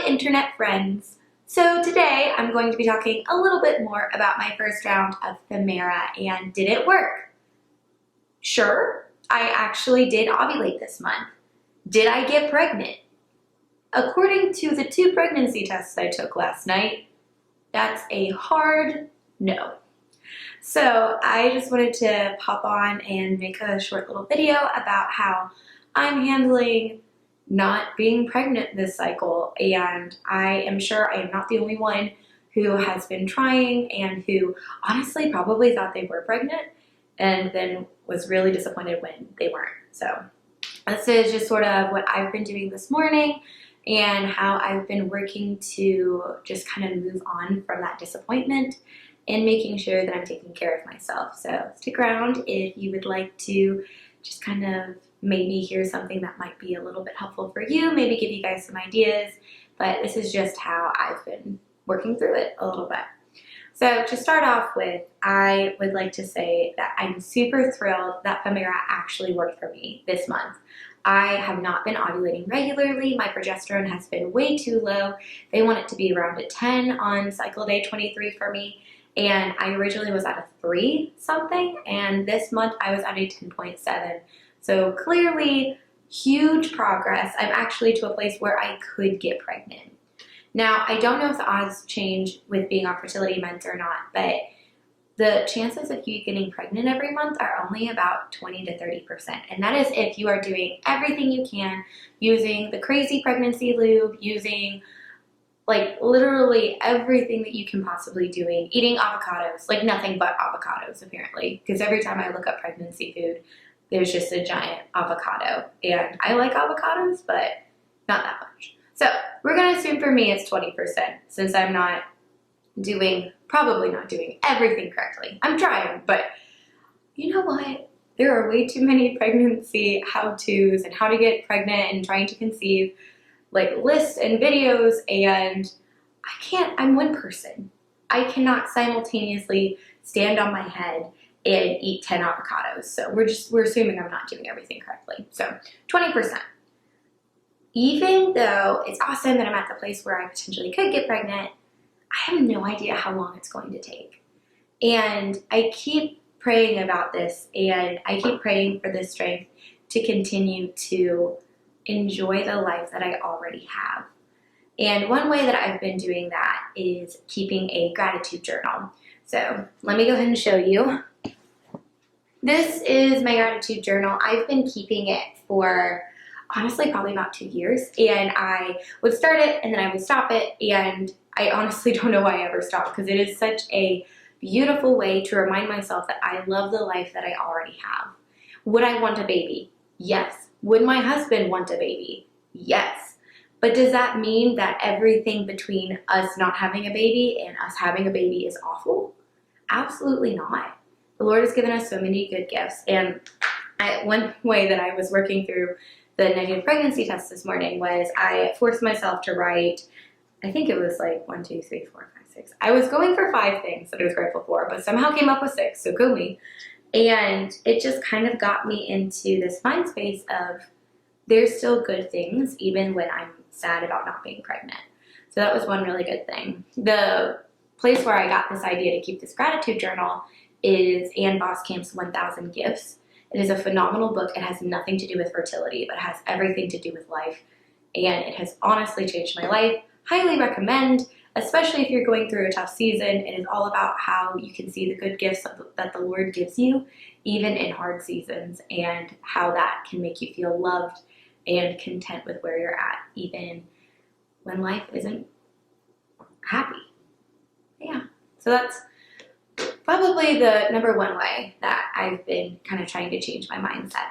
internet friends. So today I'm going to be talking a little bit more about my first round of Femara and did it work? Sure, I actually did ovulate this month. Did I get pregnant? According to the 2 pregnancy tests I took last night, that's a hard no. So I just wanted to pop on and make a short little video about how I'm handling not being pregnant this cycle, and I am sure I am not the only one who has been trying and who honestly probably thought they were pregnant and then was really disappointed when they weren't. So this is just sort of what I've been doing this morning and how I've been working to just kind of move on from that disappointment and making sure that I'm taking care of myself. So stick around if you would like to just kind of maybe hear something that might be a little bit helpful for you, maybe give you guys some ideas, but this is just how I've been working through it a little bit. So to start off with, I would like to say that I'm super thrilled that Femara actually worked for me this month. I have not been ovulating regularly. My progesterone has been way too low. They want it to be around a 10 on cycle day 23 for me. And I originally was at a 3 something, and this month I was at a 10.7. So clearly huge progress. I'm actually to a place where I could get pregnant. Now, I don't know if the odds change with being on fertility meds or not, but the chances of you getting pregnant every month are only about 20 to 30%. And that is if you are doing everything you can, using the crazy pregnancy lube, using like literally everything that you can possibly do, eating avocados, like nothing but avocados apparently, because every time I look up pregnancy food, there's just a giant avocado. And I like avocados, but not that much. So we're gonna assume for me it's 20% since I'm probably not doing everything correctly. I'm trying, but you know what? There are way too many pregnancy how-tos and how to get pregnant and trying to conceive, like lists and videos, and I'm one person. I cannot simultaneously stand on my head and eat 10 avocados. So we're assuming I'm not doing everything correctly. So 20%. Even though it's awesome that I'm at the place where I potentially could get pregnant, I have no idea how long it's going to take. And I keep praying about this, and I keep praying for this strength to continue to enjoy the life that I already have. And one way that I've been doing that is keeping a gratitude journal. So let me go ahead and show you. This is my gratitude journal. I've been keeping it for honestly probably about 2 years, and I would start it and then I would stop it, and I honestly don't know why I ever stopped because it is such a beautiful way to remind myself that I love the life that I already have. Would I want a baby? Yes. Would my husband want a baby? Yes. But does that mean that everything between us not having a baby and us having a baby is awful? Absolutely not. The Lord has given us so many good gifts. And one way that I was working through the negative pregnancy test this morning was I forced myself to write, I think it was like 1, 2, 3, 4, 5, 6. I was going for 5 things that I was grateful for, but somehow came up with 6, so go me. And it just kind of got me into this mind space of there's still good things even when I'm sad about not being pregnant. So that was one really good thing. The place where I got this idea to keep this gratitude journal is Ann Voskamp's 1000 Gifts. It is a phenomenal book. It has nothing to do with fertility, but has everything to do with life. And it has honestly changed my life. Highly recommend, especially if you're going through a tough season. It is all about how you can see the good gifts that the Lord gives you, even in hard seasons, and how that can make you feel loved and content with where you're at, even when life isn't happy. Yeah, so that's probably the number 1 way that I've been kind of trying to change my mindset.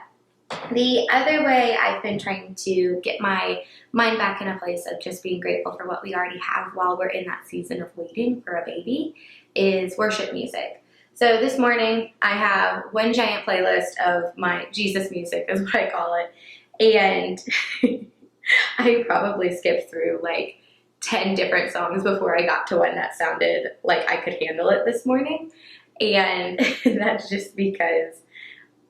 The other way I've been trying to get my mind back in a place of just being grateful for what we already have while we're in that season of waiting for a baby is worship music. So this morning I have one giant playlist of my Jesus music is what I call it. And I probably skipped through like 10 different songs before I got to one that sounded like I could handle it this morning. And that's just because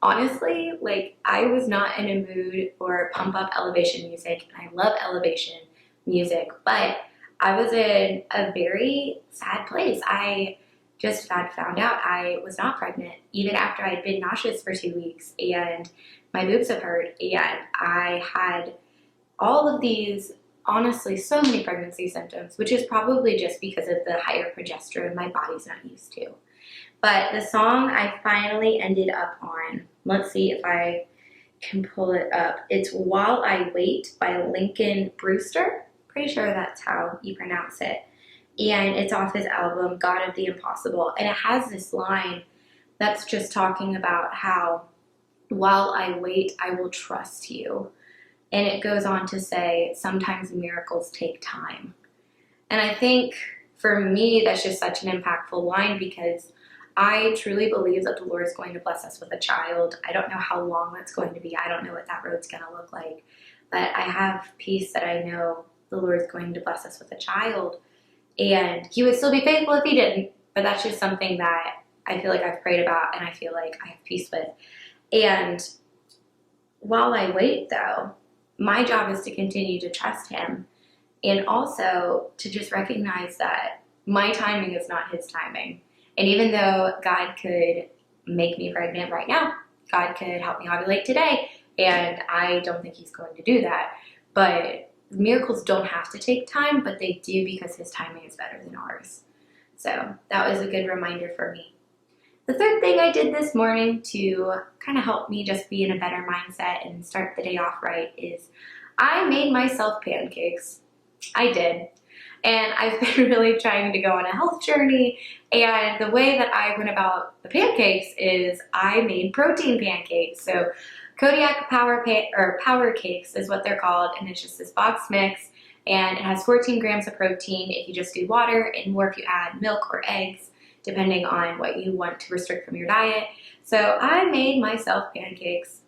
honestly, like I was not in a mood for pump up elevation music, and I love elevation, music, but I was in a very sad place. I just found out I was not pregnant, even after I had been nauseous for 2 weeks and my boobs have hurt, and I had all of these, honestly, so many pregnancy symptoms, which is probably just because of the higher progesterone my body's not used to. But the song I finally ended up on, let's see if I can pull it up. It's While I Wait by Lincoln Brewster. Pretty sure that's how you pronounce it. And it's off his album, God of the Impossible. And it has this line that's just talking about how, while I wait, I will trust you. And it goes on to say, sometimes miracles take time. And I think for me, that's just such an impactful line because I truly believe that the Lord is going to bless us with a child. I don't know how long that's going to be. I don't know what that road's going to look like. But I have peace that I know the Lord is going to bless us with a child. And he would still be faithful if he didn't. But that's just something that I feel like I've prayed about and I feel like I have peace with. And while I wait, though, my job is to continue to trust him and also to just recognize that my timing is not his timing. And even though God could make me pregnant right now, God could help me ovulate today, and I don't think he's going to do that. But miracles don't have to take time, but they do because his timing is better than ours. So that was a good reminder for me. The third thing I did this morning to kind of help me just be in a better mindset and start the day off right is I made myself pancakes. I did. And I've been really trying to go on a health journey, and the way that I went about the pancakes is I made protein pancakes. So Kodiak Power Cakes is what they're called, and it's just this box mix, and it has 14 grams of protein if you just do water, and more if you add milk or eggs, depending on what you want to restrict from your diet. So I made myself pancakes,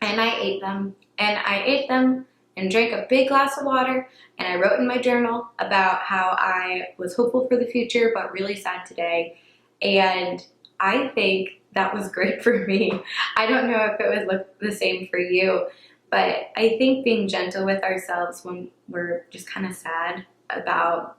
and I ate them, and drank a big glass of water, and I wrote in my journal about how I was hopeful for the future but really sad today, and I think that was great for me. I don't know if it would look the same for you, but I think being gentle with ourselves when we're just kind of sad about,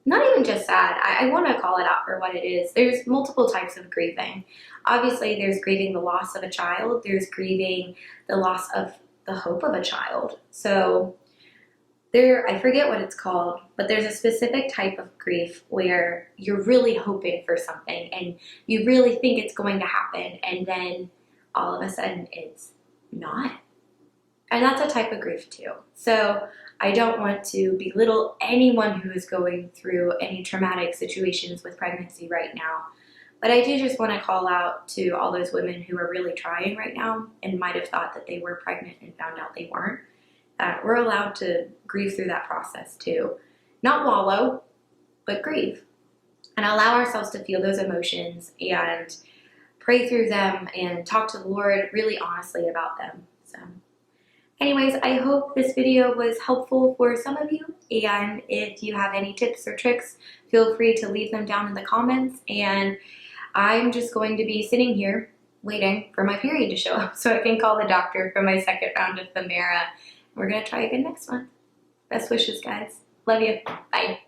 not even just sad, I want to call it out for what it is. There's multiple types of grieving. Obviously, there's grieving the loss of a child, there's grieving the loss of the hope of a child. So I forget what it's called, but there's a specific type of grief where you're really hoping for something and you really think it's going to happen, and then all of a sudden it's not. And that's a type of grief too. So I don't want to belittle anyone who is going through any traumatic situations with pregnancy right now. But I do just want to call out to all those women who are really trying right now and might have thought that they were pregnant and found out they weren't, that we're allowed to grieve through that process too. Not wallow, but grieve. And allow ourselves to feel those emotions and pray through them and talk to the Lord really honestly about them. So anyways, I hope this video was helpful for some of you, and if you have any tips or tricks, feel free to leave them down in the comments, and I'm just going to be sitting here waiting for my period to show up so I can call the doctor for my second round of Femara. We're going to try again next month. Best wishes, guys. Love you. Bye.